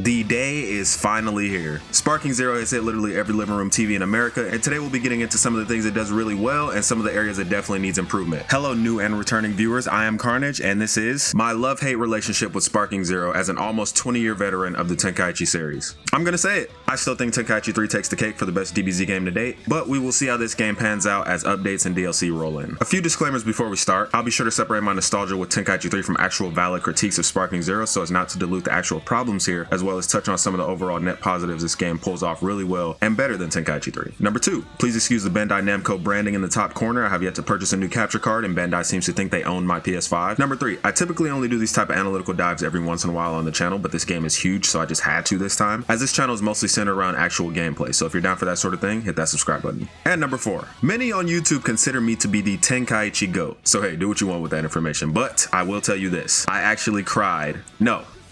The day is finally here. Sparking Zero has hit literally every living room TV in America, and today we'll be getting into some of the things it does really well and some of the areas it definitely needs improvement. Hello new and returning viewers, I am Carnage, and this is my love-hate relationship with Sparking Zero as an almost 20-year veteran of the Tenkaichi series. I'm gonna say it, I still think Tenkaichi 3 takes the cake for the best DBZ game to date, but we will see how this game pans out as updates and DLC roll in. A few disclaimers before we start. I'll be sure to separate my nostalgia with Tenkaichi 3 from actual valid critiques of Sparking Zero so as not to dilute the actual problems here, as well as touch on some of the overall net positives this game pulls off really well and better than Tenkaichi 3. Number 2, please excuse the Bandai Namco branding in the top corner. I have yet to purchase a new capture card and Bandai seems to think they own my PS5. Number 3, I typically only do these type of analytical dives every once in a while on the channel, but this game is huge so I just had to this time, as this channel is mostly centered around actual gameplay, so if you're down for that sort of thing, hit that subscribe button. And number 4, many on YouTube consider me to be the Tenkaichi GOAT, so hey, do what you want with that information, but I will tell you this, I actually cried,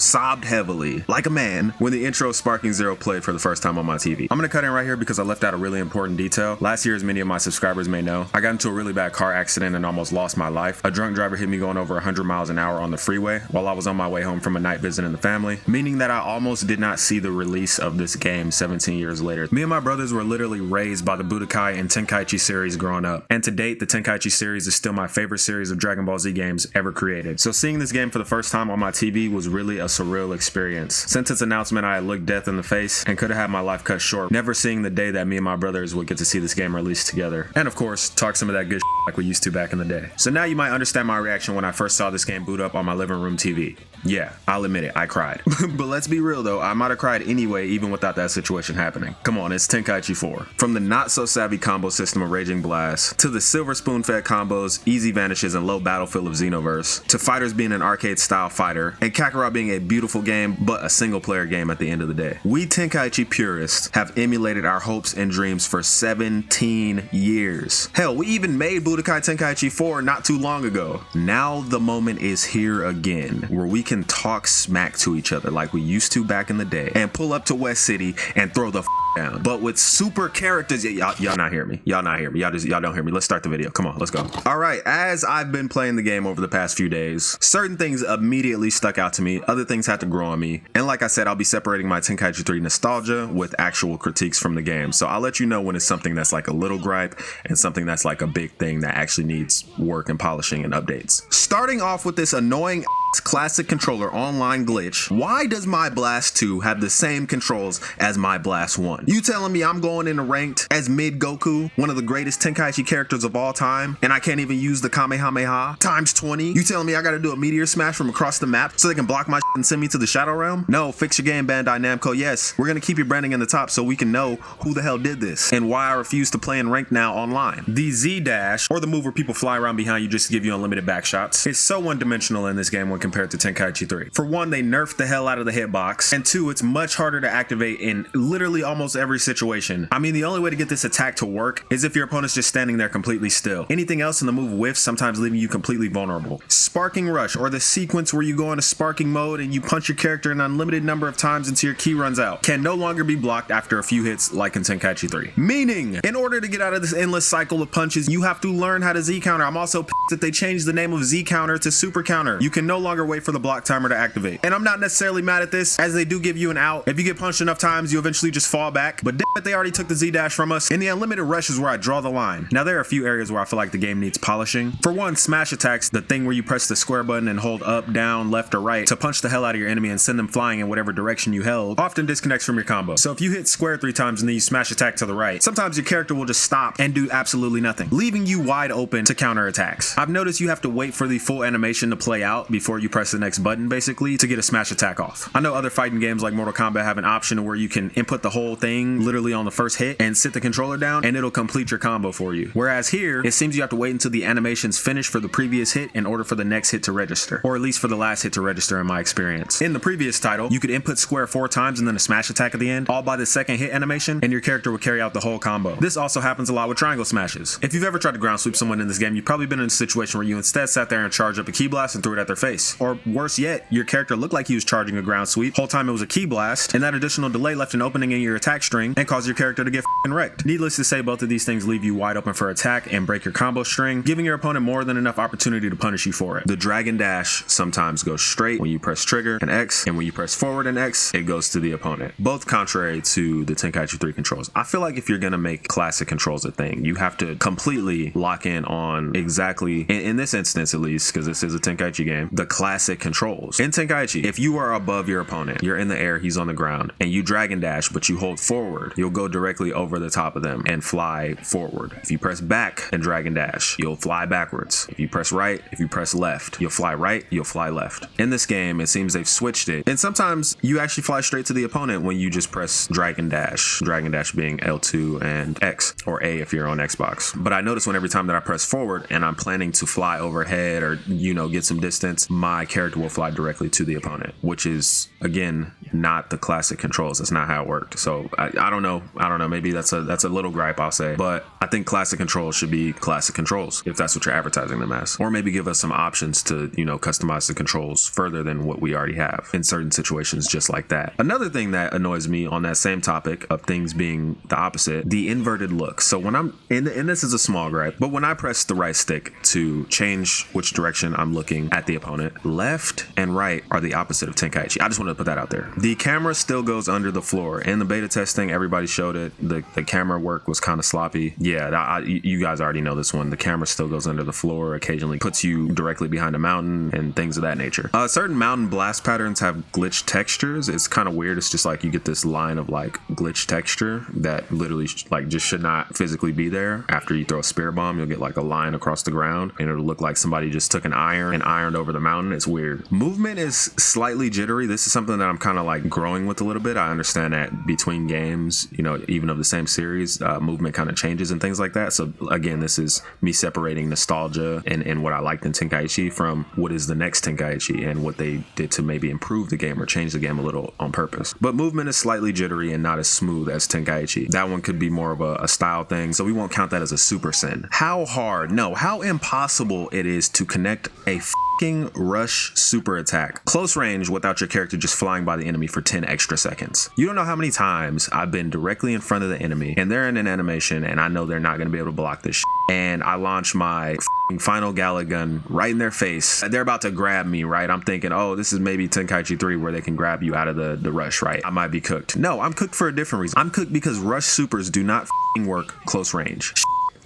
sobbed heavily, like a man, when the intro of Sparking Zero played for the first time on my TV. I'm gonna cut in right here because I left out a really important detail. Last year, as many of my subscribers may know, I got into a really bad car accident and almost lost my life. A drunk driver hit me going over 100 miles an hour on the freeway while I was on my way home from a night visiting the family, meaning that I almost did not see the release of this game 17 years later. Me and my brothers were literally raised by the Budokai and Tenkaichi series growing up, and to date, the Tenkaichi series is still my favorite series of Dragon Ball Z games ever created. So seeing this game for the first time on my TV was really a surreal experience. Since its announcement, I had looked death in the face and could have had my life cut short, never seeing the day that me and my brothers would get to see this game released together. And of course, talk some of that good like we used to back in the day. So now you might understand my reaction when I first saw this game boot up on my living room TV. Yeah, I'll admit it, I cried. But let's be real though, I might have cried anyway even without that situation happening. Come on, it's Tenkaichi 4. From the not so savvy combo system of Raging Blast, to the silver spoon fed combos, easy vanishes, and low battlefield of Xenoverse, to fighters being an arcade style fighter, and Kakarot being a beautiful game but a single player game at the end of the day. We Tenkaichi purists have emulated our hopes and dreams for 17 years. Hell, we even made Budokai Tenkaichi 4 not too long ago. Now the moment is here again, where we can talk smack to each other like we used to back in the day and pull up to West City and throw the down, but with super characters. Y'all not hear me. Y'all not hear me. Y'all don't hear me. Let's start the video. Come on, let's go. All right, as I've been playing the game over the past few days, certain things immediately stuck out to me, other things had to grow on me, and like I said, I'll be separating my Tenkaichi 3 nostalgia with actual critiques from the game, so I'll let you know when it's something that's like a little gripe and something that's like a big thing that actually needs work and polishing and updates. Starting off with this annoying classic controller online glitch. Why does my Blast 2 have the same controls as my Blast 1? You telling me I'm going into ranked as mid Goku, one of the greatest Tenkaichi characters of all time, and I can't even use the Kamehameha times 20? You telling me I gotta do a meteor smash from across the map so they can block my shit and send me to the Shadow Realm? No, fix your game, Bandai Namco. Yes, we're gonna keep your branding in the top so we can know who the hell did this and why I refuse to play in ranked now online. The Z dash, or the move where people fly around behind you just to give you unlimited back shots, is so one-dimensional in this game when compared to Tenkaichi 3. For one, they nerfed the hell out of the hitbox, and two, it's much harder to activate in literally almost every situation. I mean, the only way to get this attack to work is if your opponent's just standing there completely still. Anything else in the move whiffs, sometimes leaving you completely vulnerable. Sparking Rush, or the sequence where you go into sparking mode and you punch your character an unlimited number of times until your key runs out, can no longer be blocked after a few hits like in Tenkaichi 3. Meaning, in order to get out of this endless cycle of punches, you have to learn how to Z counter. I'm also pissed that they changed the name of Z counter to super counter. You can no longer wait for the block timer to activate. And I'm not necessarily mad at this, as they do give you an out. If you get punched enough times, you eventually just fall back. But damn it, they already took the Z dash from us. And the unlimited rush is where I draw the line. Now there are a few areas where I feel like the game needs polishing. For one, smash attacks, the thing where you press the square button and hold up, down, left, or right to punch the hell out of your enemy and send them flying in whatever direction you held, often disconnects from your combo. So if you hit square 3 times and then you smash attack to the right, sometimes your character will just stop and do absolutely nothing, leaving you wide open to counter attacks. I've noticed you have to wait for the full animation to play out before you press the next button basically to get a smash attack off. I know other fighting games like Mortal Kombat have an option where you can input the whole thing literally on the first hit and sit the controller down and it'll complete your combo for you. Whereas here, it seems you have to wait until the animation's finished for the previous hit in order for the next hit to register, or at least for the last hit to register in my experience. In the previous title, you could input square 4 times and then a smash attack at the end, all by the second hit animation, and your character would carry out the whole combo. This also happens a lot with triangle smashes. If you've ever tried to ground sweep someone in this game, you've probably been in a situation where you instead sat there and charged up a key blast and threw it at their face. miss. Or worse yet, your character looked like he was charging a ground sweep, whole time it was a ki blast, and that additional delay left an opening in your attack string and caused your character to get wrecked. Needless to say, both of these things leave you wide open for attack and break your combo string, giving your opponent more than enough opportunity to punish you for it. The Dragon Dash sometimes goes straight when you press trigger and X, and when you press forward and X, it goes to the opponent. Both contrary to the Tenkaichi 3 controls. I feel like if you're gonna make classic controls a thing, you have to completely lock in on exactly, in this instance at least, because this is a Tenkaichi game, the classic controls. In Tenkaichi, if you are above your opponent, you're in the air, he's on the ground, and you Dragon Dash, but you hold forward, you'll go directly over the top of them and fly forward. If you press back and Dragon Dash, you'll fly backwards. If you press right, if you press left, you'll fly right, you'll fly left. In this game, it seems they've switched it, and sometimes you actually fly straight to the opponent when you just press Dragon Dash being L2 and X, or A if you're on Xbox. But I notice when every time that I press forward and I'm planning to fly overhead or, you know, get some distance, my character will fly directly to the opponent, which is, again, not the classic controls. That's not how it worked. So I don't know. Maybe that's a little gripe, I'll say. But I think classic controls should be classic controls if that's what you're advertising them as. Or maybe give us some options to, you know, customize the controls further than what we already have in certain situations just like that. Another thing that annoys me on that same topic of things being the opposite, the inverted look. So when I'm in, and this is a small gripe, but when I press the right stick to change which direction I'm looking at the opponent, left and right are the opposite of Tenkaichi. I just wanted to put that out there. The camera still goes under the floor. In the beta testing, everybody showed it. The camera work was kind of sloppy. Yeah, you guys already know this one. The camera still goes under the floor, occasionally puts you directly behind a mountain and things of that nature. Certain mountain blast patterns have glitch textures. It's kind of weird. It's just like you get this line of like glitch texture that literally like just should not physically be there. After you throw a spear bomb, you'll get like a line across the ground and it'll look like somebody just took an iron and ironed over the mountain. It's weird. Movement is slightly jittery. This is something that I'm kind of like growing with a little bit. I understand that between games, you know, even of the same series, movement kind of changes and things like that. So again, this is me separating nostalgia and what I liked in Tenkaichi from what is the next Tenkaichi and what they did to maybe improve the game or change the game a little on purpose. But movement is slightly jittery and not as smooth as Tenkaichi. That one could be more of a style thing, so we won't count that as a super sin. How impossible it is to connect a rush super attack close range without your character just flying by the enemy for 10 extra seconds. You don't know how many times I've been directly in front of the enemy and they're in an animation and I know they're not going to be able to block this and I launch my final Gala gun right in their face. They're about to grab me, right? I'm thinking, oh, this is maybe Tenkaichi 3 where they can grab you out of the rush, right? I might be cooked. No, I'm cooked for a different reason. I'm cooked because rush supers do not work close range.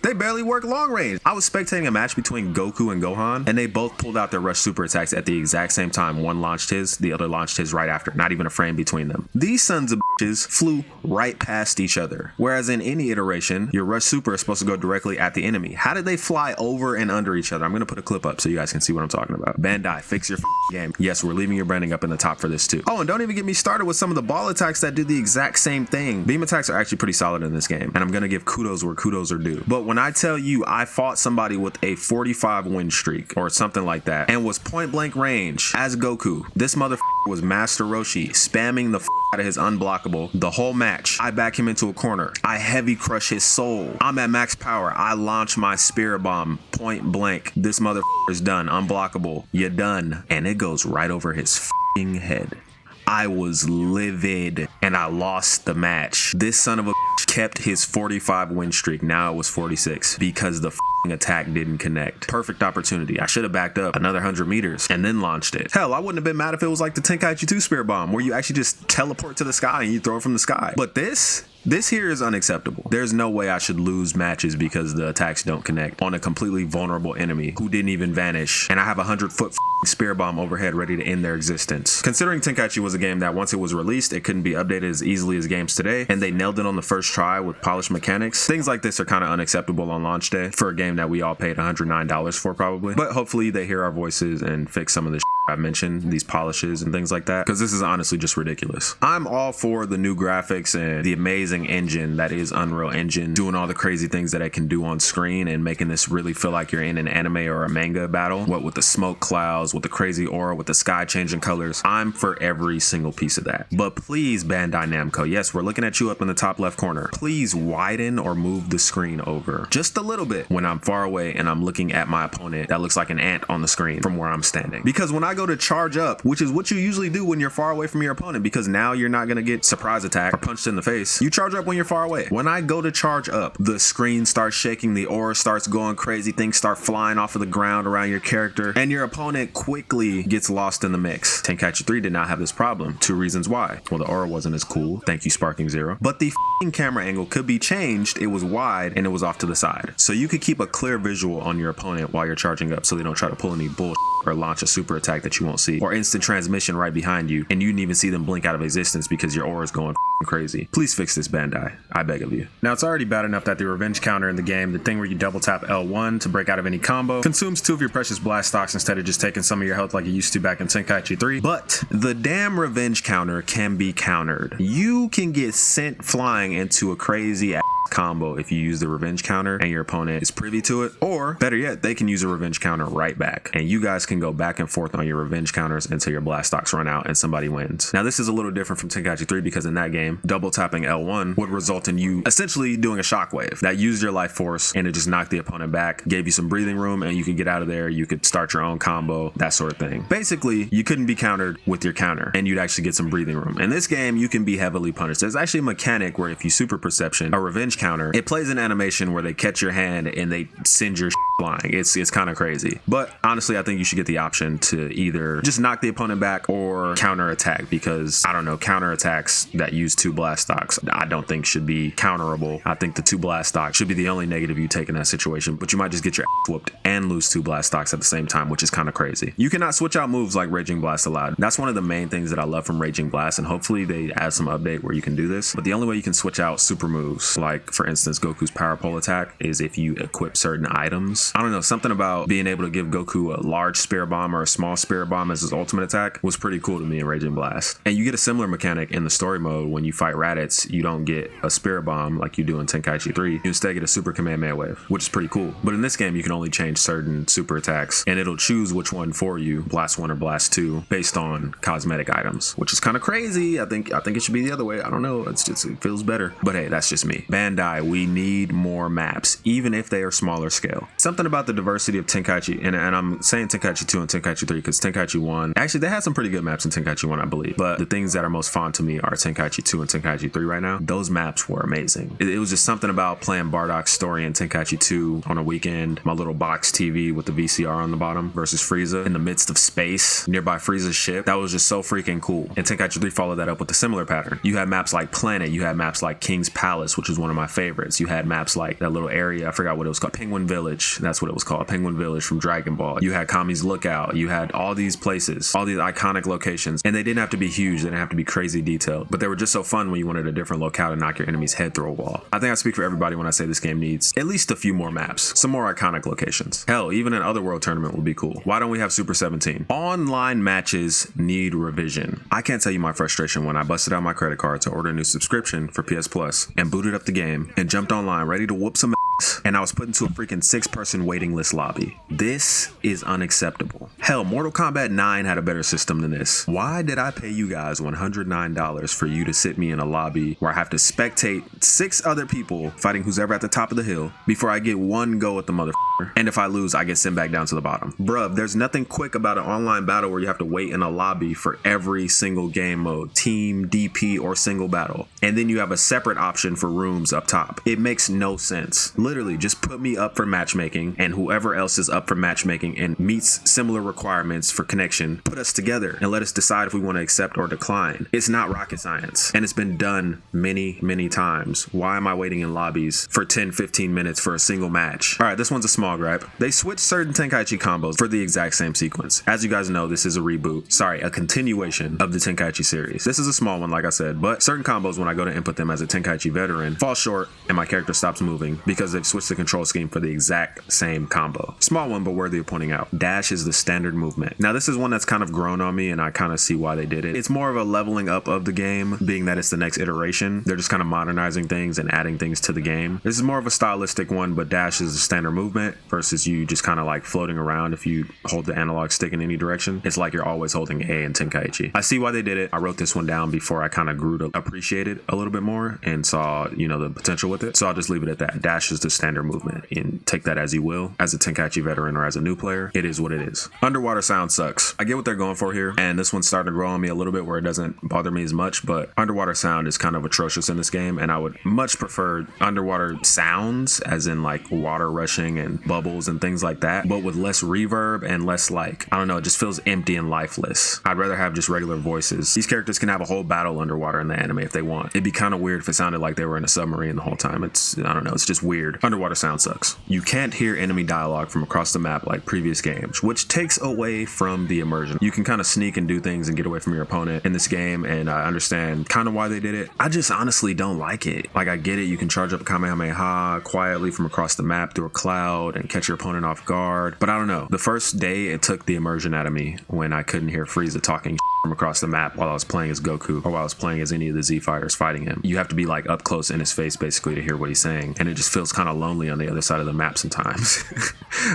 They barely work long range. I was spectating a match between Goku and Gohan, and they both pulled out their rush super attacks at the exact same time. One launched his, the other launched his right after. Not even a frame between them. These sons of bitches flew right past each other. Whereas in any iteration, your rush super is supposed to go directly at the enemy. How did they fly over and under each other? I'm gonna put a clip up so you guys can see what I'm talking about. Bandai, fix your game. Yes, we're leaving your branding up in the top for this too. Oh, and don't even get me started with some of the ball attacks that do the exact same thing. Beam attacks are actually pretty solid in this game, and I'm gonna give kudos where kudos are due. But when I tell you I fought somebody with a 45 win streak or something like that and was point blank range as Goku, this motherfucker was Master Roshi spamming the out of his unblockable the whole match. I back him into a corner. I heavy crush his soul. I'm at max power. I launch my spirit bomb point blank. This motherfucker is done. Unblockable. You're done. And it goes right over his head. I was livid and I lost the match. This son of a kept his 45 win streak. Now it was 46 because the attack didn't connect. Perfect opportunity. I should have backed up another 100 meters and then launched it. Hell, I wouldn't have been mad if it was like the Tenkaichi 2 Spirit Bomb where you actually just teleport to the sky and you throw it from the sky. But this here is unacceptable. There's no way I should lose matches because the attacks don't connect on a completely vulnerable enemy who didn't even vanish, and I have a 100-foot spear bomb overhead ready to end their existence. Considering Tenkaichi was a game that once it was released, it couldn't be updated as easily as games today, and they nailed it on the first try with polished mechanics, things like this are kind of unacceptable on launch day for a game that we all paid $109 for probably. But hopefully they hear our voices and fix some of the I mentioned, these polishes and things like that, because this is honestly just ridiculous. I'm all for the new graphics and the amazing engine that is Unreal Engine, doing all the crazy things that it can do on screen and making this really feel like you're in an anime or a manga battle. What with the smoke clouds, with the crazy aura, with the sky changing colors. I'm for every single piece of that. But please, Bandai Namco, yes, we're looking at you up in the top left corner. Please widen or move the screen over just a little bit when I'm far away and I'm looking at my opponent that looks like an ant on the screen from where I'm standing. Because when I go go to charge up, which is what you usually do when you're far away from your opponent, because now you're not gonna get surprise attack or punched in the face. You charge up when you're far away. When I go to charge up, the screen starts shaking, the aura starts going crazy, things start flying off of the ground around your character, and your opponent quickly gets lost in the mix. Tenkaichi 3 did not have this problem. 2 reasons why. Well, the aura wasn't as cool. Thank you, Sparking Zero. But the camera angle could be changed. It was wide and it was off to the side. So you could keep a clear visual on your opponent while you're charging up so they don't try to pull any bullshit or launch a super attack that you won't see, or instant transmission right behind you and you didn't even see them blink out of existence because your aura is going crazy. Please fix this, Bandai. I beg of you. Now, it's already bad enough that the revenge counter in the game, the thing where you double tap L1 to break out of any combo, consumes 2 of your precious blast stocks instead of just taking some of your health like you used to back in Tenkaichi 3. But the damn revenge counter can be countered. You can get sent flying into a crazy ass combo if you use the revenge counter and your opponent is privy to it, or better yet, they can use a revenge counter right back, and you guys can go back and forth on your revenge counters until your blast stocks run out and somebody wins. Now, this is a little different from Tenkaichi 3 because in that game, double tapping L1 would result in you essentially doing a shockwave that used your life force and it just knocked the opponent back, gave you some breathing room, and you could get out of there, you could start your own combo, that sort of thing. Basically, you couldn't be countered with your counter and you'd actually get some breathing room. In this game, you can be heavily punished. There's actually a mechanic where if you super perception a revenge counter, it plays an animation where they catch your hand and they send your flying. It's kind of crazy. But honestly, I think you should get the option to either just knock the opponent back or counter attack, because I don't know, counter attacks that use 2 blast stocks I don't think should be counterable. I think the 2 blast stocks should be the only negative you take in that situation, but you might just get your ass whooped and lose 2 blast stocks at the same time, which is kind of crazy. You cannot switch out moves like Raging Blast allowed. That's one of the main things that I love from Raging Blast, and hopefully they add some update where you can do this. But the only way you can switch out super moves, like for instance Goku's power pole attack, is if you equip certain items. I don't know, something about being able to give Goku a large spirit bomb or a small spirit bomb as his ultimate attack was pretty cool to me in Raging Blast. And you get a similar mechanic in the story mode. When you fight Raditz, you don't get a spirit bomb like you do in Tenkaichi 3. You instead get a super Kamehameha wave, which is pretty cool. But in this game, you can only change certain super attacks and it'll choose which one for you, Blast 1 or Blast 2, based on cosmetic items, which is kind of crazy. I think it should be the other way. I don't know. It feels better. But hey, that's just me. Bandai, we need more maps, even if they are smaller scale. Something about the diversity of Tenkaichi, and I'm saying Tenkaichi 2 and Tenkaichi 3 because Tenkaichi 1, actually they had some pretty good maps in Tenkaichi 1, I believe, but the things that are most fond to me are Tenkaichi 2 and Tenkaichi 3 right now. Those maps were amazing. It was just something about playing Bardock's story in Tenkaichi 2 on a weekend, my little box TV with the VCR on the bottom versus Frieza in the midst of space nearby Frieza's ship. That was just so freaking cool. And Tenkaichi 3 followed that up with a similar pattern. You had maps like Planet, you had maps like King's Palace, which is one of my favorites. You had maps like that little area, I forgot what it was called, Penguin Village, that's what it was called, Penguin Village from Dragon Ball. You had Kami's Lookout, you had all these places, all these iconic locations, and they didn't have to be huge, they didn't have to be crazy detailed, but they were just so fun when you wanted a different locale to knock your enemy's head through a wall. I think I speak for everybody when I say this game needs at least a few more maps, some more iconic locations. Hell, even an Otherworld tournament would be cool. Why don't we have Super 17? Online matches need revision. I can't tell you my frustration when I busted out my credit card to order a new subscription for PS Plus and booted up the game and jumped online ready to whoop some ass, and I was put into a freaking 6-person waiting list lobby. This is unacceptable. Hell, Mortal Kombat 9 had a better system than this. Why did I pay you guys $109 for you to sit me in a lobby where I have to spectate 6 other people fighting who's ever at the top of the hill before I get one go at the motherfucker? And if I lose, I get sent back down to the bottom. Bruh, there's nothing quick about an online battle where you have to wait in a lobby for every single game mode, team, DP, or single battle. And then you have a separate option for rooms up top. It makes no sense. Literally, just put me up for matchmaking, and whoever else is up for matchmaking and meets similar requirements for connection, put us together and let us decide if we want to accept or decline. It's not rocket science, and it's been done many times. Why am I waiting in lobbies for 10-15 minutes for a single match? All right, this one's a small gripe. They switched certain Tenkaichi combos for the exact same sequence. As you guys know, this is a reboot. Sorry, a continuation of the Tenkaichi series. This is a small one, like I said, but certain combos, when I go to input them as a Tenkaichi veteran, fall short and my character stops moving because they've switched the control scheme for the exact same combo. Small one, but worthy of pointing out. Dash is the standard movement. Now, this is one that's kind of grown on me, and I kind of see why they did it. It's more of a leveling up of the game, being that it's the next iteration. They're just kind of modernizing things and adding things to the game. This is more of a stylistic one, but dash is a standard movement. opponent versus you just kind of like floating around if you hold the analog stick in any direction. It's like you're always holding A in Tenkaichi. I see why they did it. I wrote this one down before I kind of grew to appreciate it a little bit more and saw, you know, the potential with it. So I'll just leave it at that. Dash is the standard movement, and take that as you will. As a Tenkaichi veteran or as a new player, it is what it is. Underwater sound sucks. I get what they're going for here, and this one's starting to grow on me a little bit where it doesn't bother me as much, but underwater sound is kind of atrocious in this game, and I would much prefer underwater sounds, as in like water rushing and bubbles and things like that, but with less reverb and less like, I don't know, it just feels empty and lifeless. I'd rather have just regular voices. These characters can have a whole battle underwater in the anime if they want. It'd be kind of weird if it sounded like they were in a submarine the whole time. It's, I don't know, it's just weird. Underwater sound sucks. You can't hear enemy dialogue from across the map like previous games, which takes away from the immersion. You can kind of sneak and do things and get away from your opponent in this game, and I understand kind of why they did it. I just honestly don't like it. Like, I get it, you can charge up a Kamehameha quietly from across the map through a cloud and catch your opponent off guard, but I don't know. The first day it took the immersion out of me when I couldn't hear Frieza talking from across the map while I was playing as Goku, or while I was playing as any of the Z fighters fighting him. You have to be like up close in his face basically to hear what he's saying, and it just feels kind of lonely on the other side of the map sometimes.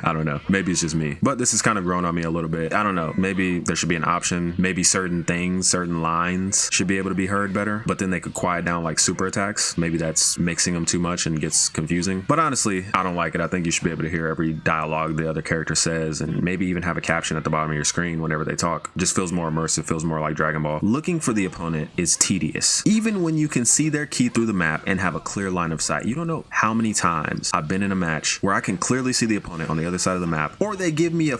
I don't know, maybe it's just me, but this has kind of grown on me a little bit. I don't know, maybe there should be an option. Maybe certain things, certain lines should be able to be heard better, but then they could quiet down like super attacks. Maybe that's mixing them too much and gets confusing, but honestly, I don't like it. I think you should be able to hear every dialogue the other character says, and maybe even have a caption at the bottom of your screen whenever they talk. Just feels more immersive, feels more like Dragon Ball. Looking for the opponent is tedious. Even when you can see their key through the map and have a clear line of sight. You don't know how many times I've been in a match where I can clearly see the opponent on the other side of the map, or they give me a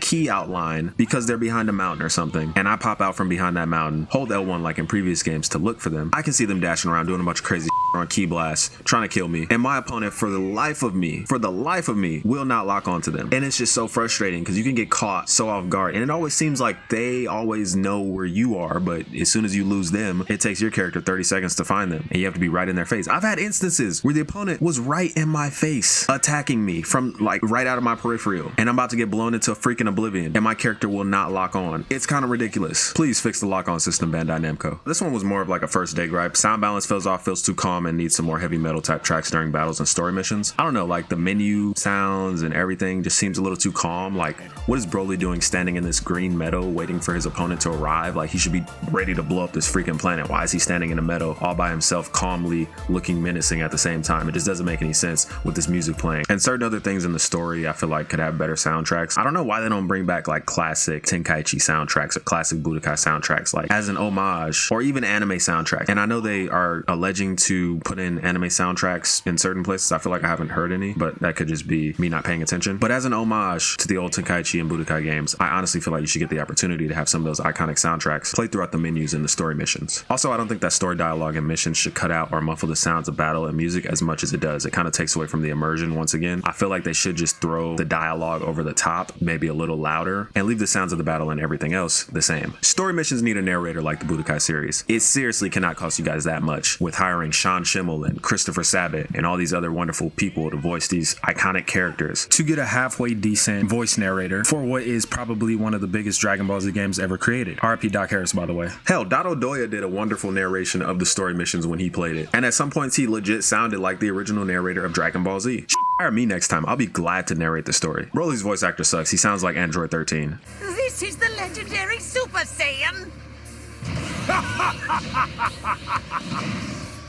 key outline because they're behind a mountain or something, and I pop out from behind that mountain, hold L1 like in previous games to look for them. I can see them dashing around doing a bunch of crazy on key blasts, trying to kill me, and my opponent for the life of me will not lock onto them. And it's just so frustrating because you can get caught so off guard, and it always seems like they always know where you are, but as soon as you lose them, it takes your character 30 seconds to find them, and you have to be right in their face. I've had instances where the opponent was right in my face attacking me from like right out of my peripheral, and I'm about to get blown into a freaking oblivion, and my character will not lock on. It's kind of ridiculous. Please fix the lock on system, Bandai Namco. This one was more of like a first day gripe. Sound balance feels off, feels too calm, and needs some more heavy metal type tracks during battles and story missions. I don't know, like the menu sounds and everything just seems a little too calm. Like, what is Broly doing standing in this green meadow waiting for his opponent to arrive? Like, he should be ready to blow up this freaking planet. Why is he standing in a meadow all by himself, calmly looking menacing at the same time? It just doesn't make any sense with this music playing. And certain other things in the story I feel like could have better soundtracks. I don't know why they don't bring back like classic Tenkaichi soundtracks or classic Budokai soundtracks like as an homage, or even anime soundtracks. And I know they are alleging to put in anime soundtracks in certain places. I feel like I haven't heard any, but that could just be me not paying attention. But as an homage to the old Tenkaichi and Budokai games, I honestly feel like you should get the opportunity to have some of those iconic soundtracks played throughout the menus in the story missions. Also, I don't think that story dialogue and missions should cut out or muffle the sounds of battle and music as much as it does. It kind of takes away from the immersion once again. I feel like they should just throw the dialogue over the top, maybe a little louder, and leave the sounds of the battle and everything else the same. Story missions need a narrator like the Budokai series. It seriously cannot cost you guys that much with hiring Sean Schimmel and Christopher Sabat and all these other wonderful people to voice these iconic characters. To get a halfway decent voice narrator for what is probably one of the biggest Dragon Ball Z games ever created. R.I.P. Doc Harris, by the way. Hell, Dado Doya did a wonderful narration of the story missions when he played it, and at some points he legit sounded like the original narrator of Dragon Ball Z. Hire me next time. I'll be glad to narrate the story. Broly's voice actor sucks. He sounds like Android 13. This is the legendary Super Saiyan!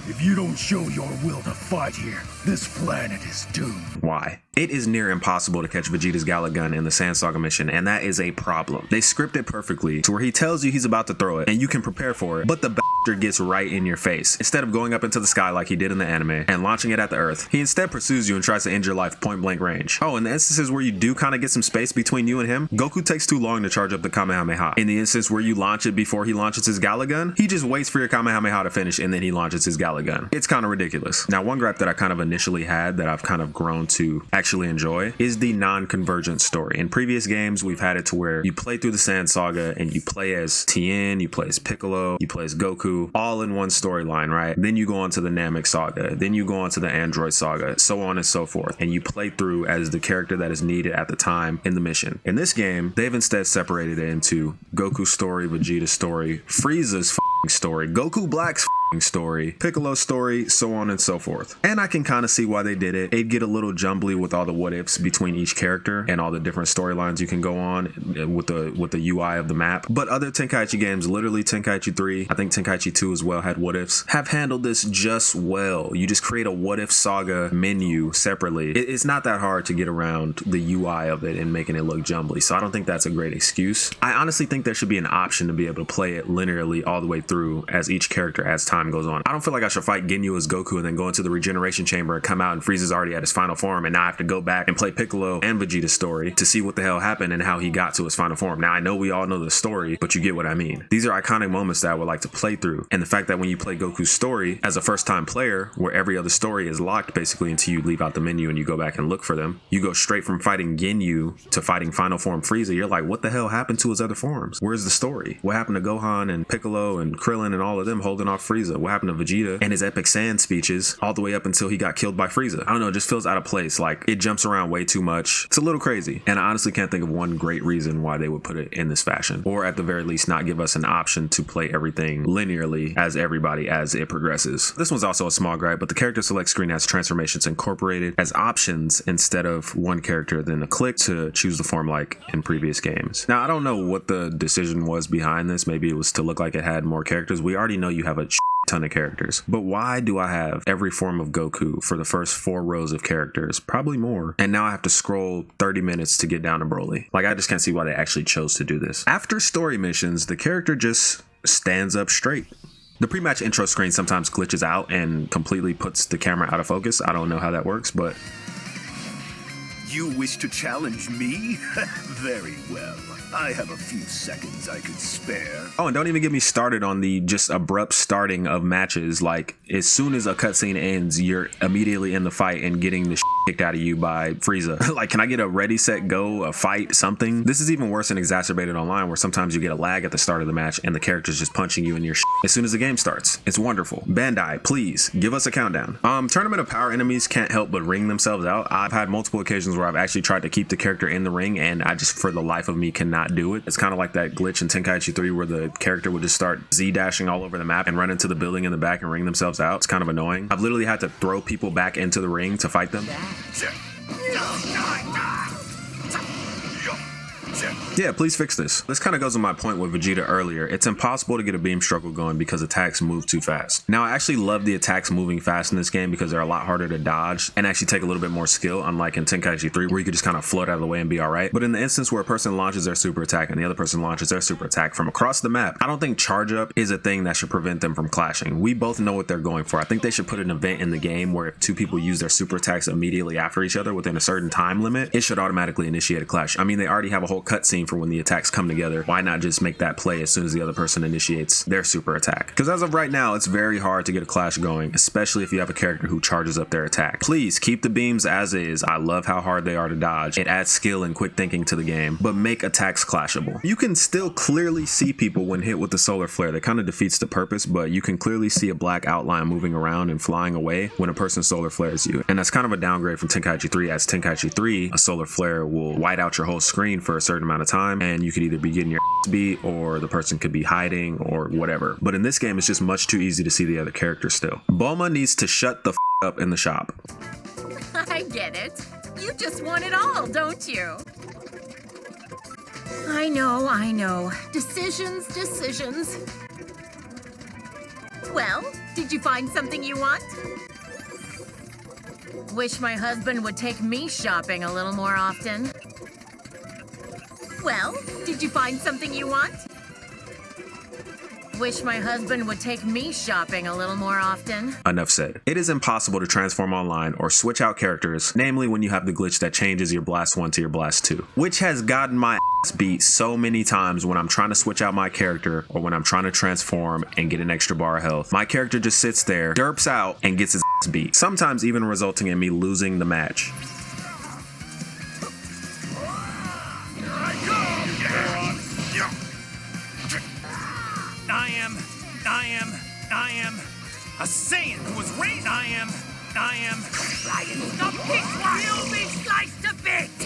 If you don't show your will to fight here, this planet is doomed. Why? It is near impossible to catch Vegeta's Gala Gun in the Sand Saga mission, and that is a problem. They script it perfectly to where he tells you he's about to throw it, and you can prepare for it, but the bastard gets right in your face. Instead of going up into the sky like he did in the anime and launching it at the earth, he instead pursues you and tries to end your life point blank range. Oh, in the instances where you do kind of get some space between you and him, Goku takes too long to charge up the Kamehameha. In the instance where you launch it before he launches his Gala Gun, he just waits for your Kamehameha to finish and then he launches his Gala Gun. It's kind of ridiculous. Now, one gripe that I kind of initially had that I've kind of grown to actually enjoy is the non-convergent story. In previous games, we've had it to where you play through the Sand Saga and you play as Tien, you play as Piccolo, you play as Goku, all in one storyline, right? Then you go on to the Namek Saga, then you go on to the Android Saga, so on and so forth, and you play through as the character that is needed at the time in the mission. In this game, they've instead separated it into Goku's story, Vegeta's story, Frieza's story, Goku Black's story, Piccolo's story, so on and so forth. And I can kind of see why they did it. It'd get a little jumbly with all the what ifs between each character and all the different storylines you can go on with the UI of the map. But other Tenkaichi games, literally Tenkaichi 3, I think Tenkaichi 2 as well had what ifs, have handled this just well. You just create a what if saga menu separately. It's not that hard to get around the UI of it and making it look jumbly. So I don't think that's a great excuse. I honestly think there should be an option to be able to play it linearly all the way through as each character as time goes on. I don't feel like I should fight Ginyu as Goku and then go into the regeneration chamber and come out and Frieza's already at his final form, and now I have to go back and play Piccolo and Vegeta's story to see what the hell happened and how he got to his final form. Now I know we all know the story, but you get what I mean. These are iconic moments that I would like to play through, and the fact that when you play Goku's story as a first time player, where every other story is locked basically until you leave out the menu and you go back and look for them, you go straight from fighting Ginyu to fighting final form Frieza. You're like, what the hell happened to his other forms? Where's the story? What happened to Gohan and Piccolo and Krillin and all of them holding off Frieza? What happened to Vegeta and his epic Saiyan speeches all the way up until he got killed by Frieza? I don't know, it just feels out of place. Like, it jumps around way too much. It's a little crazy, and I honestly can't think of one great reason why they would put it in this fashion, or at the very least not give us an option to play everything linearly as everybody as it progresses. This one's also a small gripe, but the character select screen has transformations incorporated as options instead of one character then a click to choose the form like in previous games. Now I don't know what the decision was behind this. Maybe it was to look like it had more characters. We already know you have a ton of characters, but why do I have every form of Goku for the first 4 rows of characters, probably more, and now I have to scroll 30 minutes to get down to Broly? Like, I just can't see why they actually chose to do this. After story missions, the character just stands up straight. The pre-match intro screen sometimes glitches out and completely puts the camera out of focus. I don't know how that works, but You wish to challenge me? Very well. I have a few seconds I could spare. oh, and don't even get me started on the just abrupt starting of matches. Like, as soon as a cutscene ends, you're immediately in the fight and getting the kicked out of you by Frieza. Like, can I get a ready, set, go, a fight, something? This is even worse and exacerbated online, where sometimes you get a lag at the start of the match and the character's just punching you in your as soon as the game starts. It's wonderful. Bandai, please give us a countdown. Tournament of Power enemies can't help but ring themselves out. I've had multiple occasions where I've actually tried to keep the character in the ring, and I just, for the life of me, cannot do it. It's kind of like that glitch in Tenkaichi 3 where the character would just start Z-dashing all over the map and run into the building in the back and ring themselves out. It's kind of annoying. I've literally had to throw people back into the ring to fight them. Yeah, please fix this. This kind of goes to my point with Vegeta earlier. It's impossible to get a beam struggle going because attacks move too fast. Now, I actually love the attacks moving fast in this game because they're a lot harder to dodge and actually take a little bit more skill, unlike in Tenkaichi 3 where you could just kind of float out of the way and be alright. But in the instance where a person launches their super attack and the other person launches their super attack from across the map, I don't think charge up is a thing that should prevent them from clashing. We both know what they're going for. I think they should put an event in the game where if 2 people use their super attacks immediately after each other within a certain time limit, it should automatically initiate a clash. I mean, they already have a whole cutscene for when the attacks come together. Why not just make that play as soon as the other person initiates their super attack? Because as of right now, it's very hard to get a clash going, especially if you have a character who charges up their attack. Please keep the beams as is. I love how hard they are to dodge. It adds skill and quick thinking to the game, but make attacks clashable. You can still clearly see people when hit with the solar flare. That kind of defeats the purpose, but you can clearly see a black outline moving around and flying away when a person solar flares you. And that's kind of a downgrade from Tenkaichi 3, as Tenkaichi 3, a solar flare will white out your whole screen for a certain amount of time, and you could either be getting your ass beat or the person could be hiding or whatever. But in this game, it's just much too easy to see the other character still. Bulma needs to shut the f up in the shop. I get it. You just want it all, don't you? I know. Decisions. Well, did you find something you want? Wish my husband would take me shopping a little more often. Well, did you find something you want? Wish my husband would take me shopping a little more often. Enough said. It is impossible to transform online or switch out characters, namely when you have the glitch that changes your Blast 1 to your Blast 2, which has gotten my ass beat so many times when I'm trying to switch out my character or when I'm trying to transform and get an extra bar of health. My character just sits there, derps out, and gets his ass beat, sometimes even resulting in me losing the match. I am a Saiyan who was raised. I am. Try and stop this one! You'll be sliced to bits!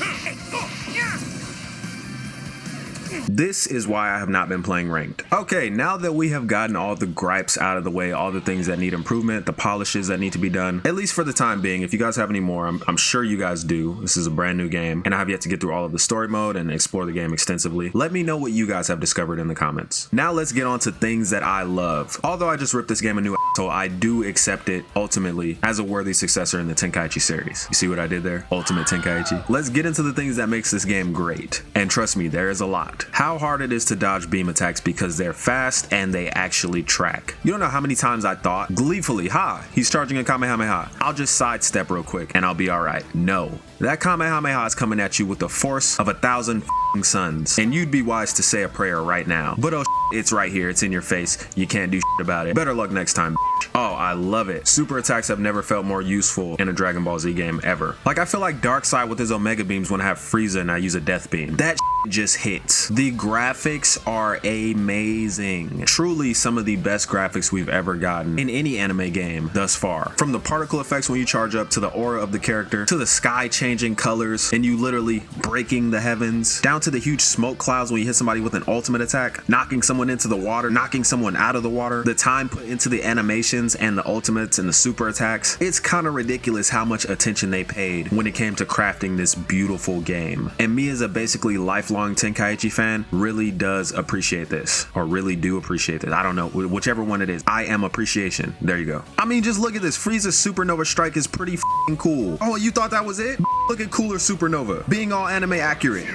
This is why I have not been playing ranked. Okay, now that we have gotten all the gripes out of the way, all the things that need improvement, the polishes that need to be done, at least for the time being, if you guys have any more, I'm sure you guys do. This is a brand new game, and I have yet to get through all of the story mode and explore the game extensively. Let me know what you guys have discovered in the comments. Now let's get on to things that I love. Although I just ripped this game a new asshole, I do accept it ultimately as a worthy successor in the Tenkaichi series. You see what I did there? Ultimate Tenkaichi. Let's get into the things that makes this game great. And trust me, there is a lot. How hard it is to dodge beam attacks because they're fast and they actually track. You don't know how many times I thought gleefully, he's charging a Kamehameha. I'll just sidestep real quick and I'll be all right. No. That Kamehameha is coming at you with the force of 1,000 suns. And you'd be wise to say a prayer right now. But oh, it's right here. It's in your face. You can't do about it. Better luck next time. Oh, I love it. Super attacks have never felt more useful in a Dragon Ball Z game ever. Like, I feel like Darkseid with his Omega beams when I have Frieza and I use a Death Beam. That just hits. The graphics are amazing. Truly some of the best graphics we've ever gotten in any anime game thus far. From the particle effects when you charge up, to the aura of the character, to the sky changing colors and you literally breaking the heavens, down to the huge smoke clouds when you hit somebody with an ultimate attack, knocking someone into the water, knocking someone out of the water, the time put into the animations and the ultimates and the super attacks. It's kind of ridiculous how much attention they paid when it came to crafting this beautiful game. And me as a basically lifelong Tenkaichi fan really does appreciate this, or really do appreciate this. I don't know, whichever one it is. I am appreciation. There you go. I mean, just look at this. Frieza's Supernova Strike is pretty f***ing cool. Oh, you thought that was it? Look at Cooler Supernova, being all anime accurate.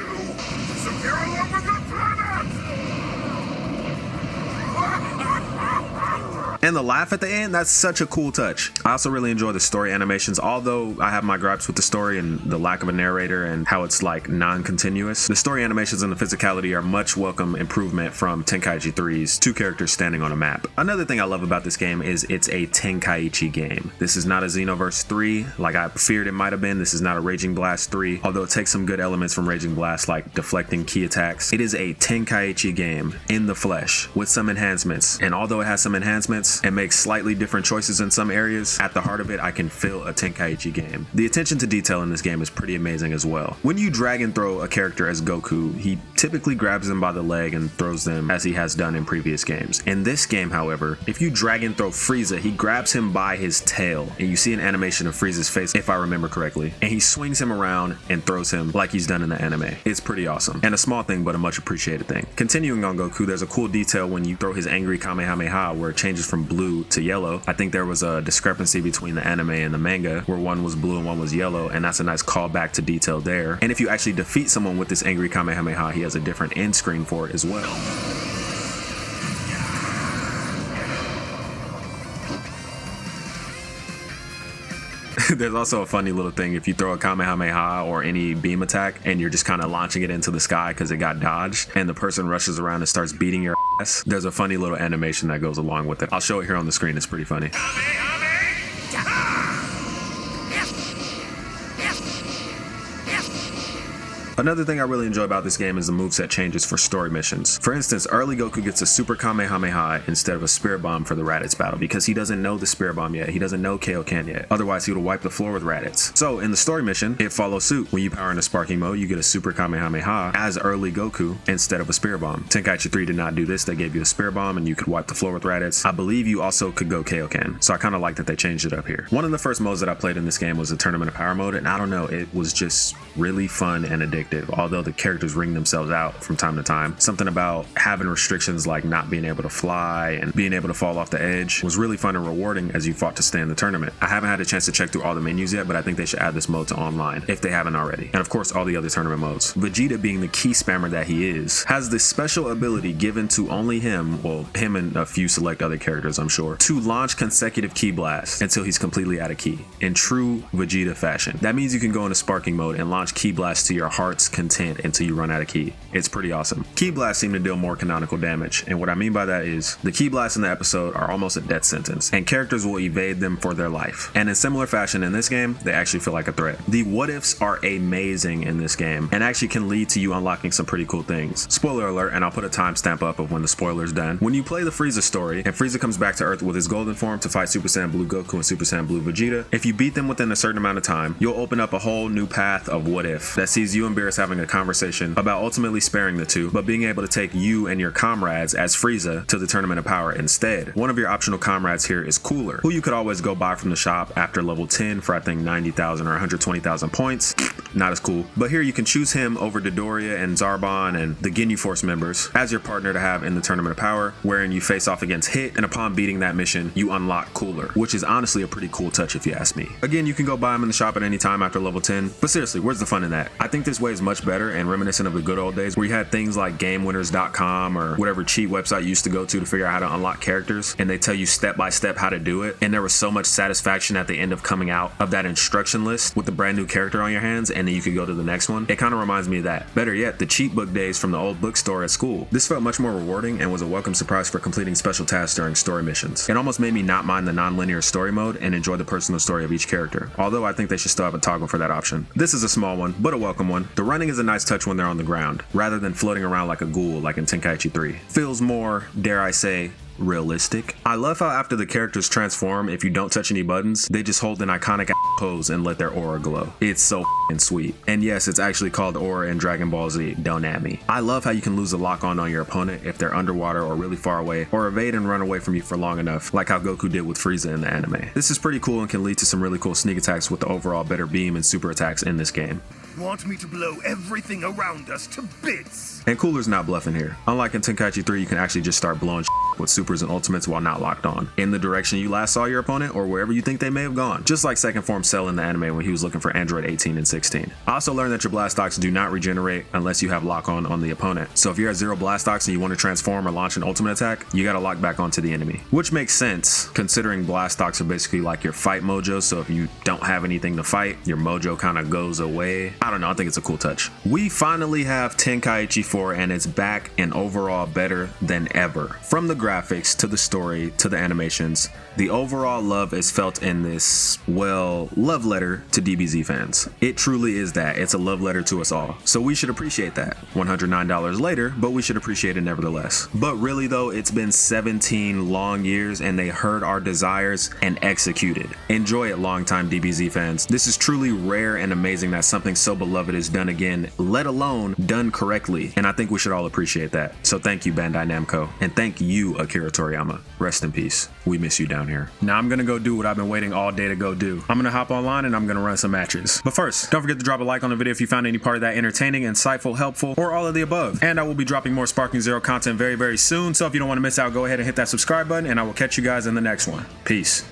And the laugh at the end, that's such a cool touch. I also really enjoy the story animations, although I have my gripes with the story and the lack of a narrator and how it's like non-continuous. The story animations and the physicality are much welcome improvement from Tenkaichi 3's two characters standing on a map. Another thing I love about this game is it's a Tenkaichi game. This is not a Xenoverse 3 like I feared it might have been. This is not a Raging Blast 3, although it takes some good elements from Raging Blast like deflecting key attacks. It is a Tenkaichi game in the flesh with some enhancements, and although it has some enhancements and makes slightly different choices in some areas, at the heart of it, I can feel a Tenkaichi game. The attention to detail in this game is pretty amazing as well. When you drag and throw a character as Goku, he typically grabs them by the leg and throws them as he has done in previous games. In this game, however, if you drag and throw Frieza, he grabs him by his tail, and you see an animation of Frieza's face, if I remember correctly, and he swings him around and throws him like he's done in the anime. It's pretty awesome, and a small thing, but a much appreciated thing. Continuing on Goku, there's a cool detail when you throw his angry Kamehameha where it changes from blue to yellow. I think there was a discrepancy between the anime and the manga where one was blue and one was yellow, and that's a nice callback to detail there. And if you actually defeat someone with this angry Kamehameha, he has a different end screen for it as well. There's also a funny little thing if you throw a Kamehameha or any beam attack and you're just kind of launching it into the sky because it got dodged and the person rushes around and starts beating your ass. There's a funny little animation that goes along with it. I'll show it here on the screen. It's pretty funny. Another thing I really enjoy about this game is the moveset changes for story missions. For instance, early Goku gets a Super Kamehameha instead of a Spirit Bomb for the Raditz battle because he doesn't know the Spirit Bomb yet. He doesn't know Kaioken yet. Otherwise, he would have wiped the floor with Raditz. So in the story mission, it follows suit. When you power into Sparking mode, you get a Super Kamehameha as early Goku instead of a Spirit Bomb. Tenkaichi 3 did not do this. They gave you a Spirit Bomb and you could wipe the floor with Raditz. I believe you also could go Kaioken. So I kind of like that they changed it up here. One of the first modes that I played in this game was the Tournament of Power mode, and I don't know, it was just really fun and addictive, although the characters ring themselves out from time to time. Something about having restrictions like not being able to fly and being able to fall off the edge was really fun and rewarding as you fought to stay in the tournament. I haven't had a chance to check through all the menus yet, but I think they should add this mode to online if they haven't already. And of course, all the other tournament modes. Vegeta, being the key spammer that he is, has this special ability given to only him, well, him and a few select other characters, I'm sure, to launch consecutive ki blasts until he's completely out of ki, in true Vegeta fashion. That means you can go into Sparking mode and launch ki blasts to your heart's content until you run out of ki. It's pretty awesome. Ki blasts seem to deal more canonical damage, and what I mean by that is the ki blasts in the episode are almost a death sentence, and characters will evade them for their life. And in similar fashion in this game, they actually feel like a threat. The what ifs are amazing in this game, and actually can lead to you unlocking some pretty cool things. Spoiler alert, and I'll put a timestamp up of when the spoiler's done. When you play the Frieza story, and Frieza comes back to Earth with his golden form to fight Super Saiyan Blue Goku and Super Saiyan Blue Vegeta, if you beat them within a certain amount of time, you'll open up a whole new path of what if that sees you and Beerus players having a conversation about ultimately sparing the two, but being able to take you and your comrades as Frieza to the Tournament of Power instead. One of your optional comrades here is Cooler, who you could always go buy from the shop after level 10 for I think 90,000 or 120,000 points. Not as cool. But here you can choose him over Dodoria and Zarbon and the Ginyu Force members as your partner to have in the Tournament of Power, wherein you face off against Hit, and upon beating that mission, you unlock Cooler, which is honestly a pretty cool touch if you ask me. Again, you can go buy him in the shop at any time after level 10, but seriously, where's the fun in that? I think this way is much better and reminiscent of the good old days where you had things like GameWinners.com or whatever cheat website you used to go to figure out how to unlock characters, and they tell you step by step how to do it, and there was so much satisfaction at the end of coming out of that instruction list with the brand new character on your hands, and then you could go to the next one. It kind of reminds me of that. Better yet, the cheat book days from the old bookstore at school. This felt much more rewarding and was a welcome surprise for completing special tasks during story missions. It almost made me not mind the non-linear story mode and enjoy the personal story of each character, although I think they should still have a toggle for that option. This is a small one, but a welcome one. The running is a nice touch when they're on the ground, rather than floating around like a ghoul like in Tenkaichi 3. Feels more, dare I say, realistic. I love how after the characters transform, if you don't touch any buttons, they just hold an iconic pose and let their aura glow. It's so sweet. And yes, it's actually called aura in Dragon Ball Z, don't at me. I love how you can lose a lock on your opponent if they're underwater or really far away, or evade and run away from you for long enough, like how Goku did with Frieza in the anime. This is pretty cool and can lead to some really cool sneak attacks with the overall better beam and super attacks in this game. Want me to blow everything around us to bits? And Cooler's not bluffing here. Unlike in Tenkaichi 3, you can actually just start blowing with supers and ultimates while not locked on, in the direction you last saw your opponent or wherever you think they may have gone, just like Second Form Cell in the anime when he was looking for Android 18 and 16. I also learned that your Blastox do not regenerate unless you have lock on the opponent. So if you're at 0 Blastox and you want to transform or launch an ultimate attack, you gotta lock back onto the enemy. Which makes sense, considering Blastox are basically like your fight mojo, so if you don't have anything to fight, your mojo kind of goes away. I don't know, I think it's a cool touch. We finally have Tenkaichi 4 and it's back and overall better than ever. From the graphics to the story to the animations, the overall love is felt in this, well, love letter to DBZ fans. It truly is that. It's a love letter to us all. So we should appreciate that. $109 later, but we should appreciate it nevertheless. But really though, it's been 17 long years and they heard our desires and executed. Enjoy it, longtime DBZ fans. This is truly rare and amazing that something so beloved is done again, let alone done correctly. And I think we should all appreciate that. So thank you, Bandai Namco. And thank you, Akira Toriyama. Rest in peace. We miss you down here. Now I'm gonna go do what I've been waiting all day to go do. I'm gonna hop online and I'm gonna run some matches. But first, don't forget to drop a like on the video if you found any part of that entertaining, insightful, helpful, or all of the above. And I will be dropping more Sparking Zero content very, very soon. So if you don't want to miss out, go ahead and hit that subscribe button and I will catch you guys in the next one. Peace.